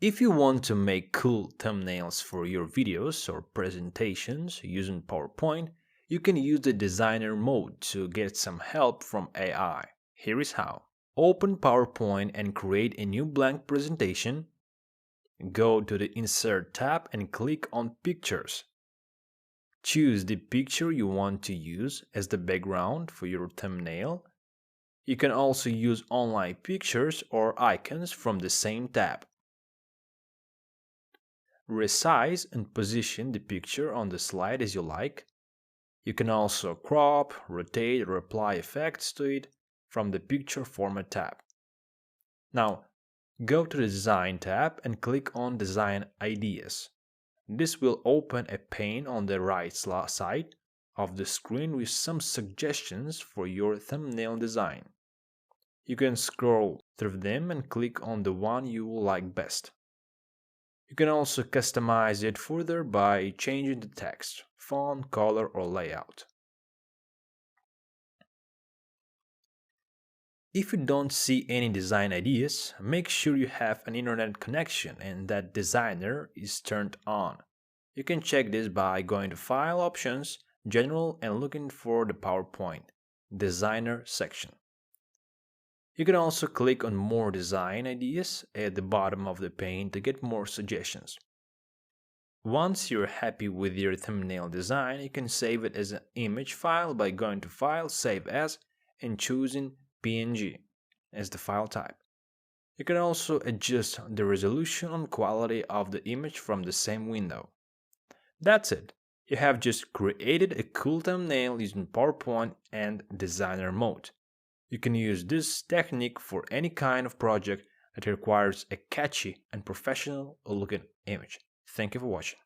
If you want to make cool thumbnails for your videos or presentations using PowerPoint, you can use the designer mode to get some help from AI. Here is how. Open PowerPoint and create a new blank presentation. Go to the Insert tab and click on Pictures. Choose the picture you want to use as the background for your thumbnail. You can also use online pictures or icons from the same tab. Resize and position the picture on the slide as you like. You can also crop, rotate, or apply effects to it from the Picture Format tab. Now, go to the Design tab and click on Design Ideas. This will open a pane on the right side of the screen with some suggestions for your thumbnail design. You can scroll through them and click on the one you will like best. You can also customize it further by changing the text, font, color, or layout. If you don't see any design ideas, make sure you have an internet connection and that designer is turned on. You can check this by going to File Options, General, and looking for the PowerPoint Designer section. You can also click on More Design Ideas at the bottom of the pane to get more suggestions. Once you're happy with your thumbnail design, you can save it as an image file by going to File, Save As, and choosing PNG as the file type. You can also adjust the resolution and quality of the image from the same window. That's it. You have just created a cool thumbnail using PowerPoint and Designer mode. You can use this technique for any kind of project that requires a catchy and professional looking image. Thank you for watching.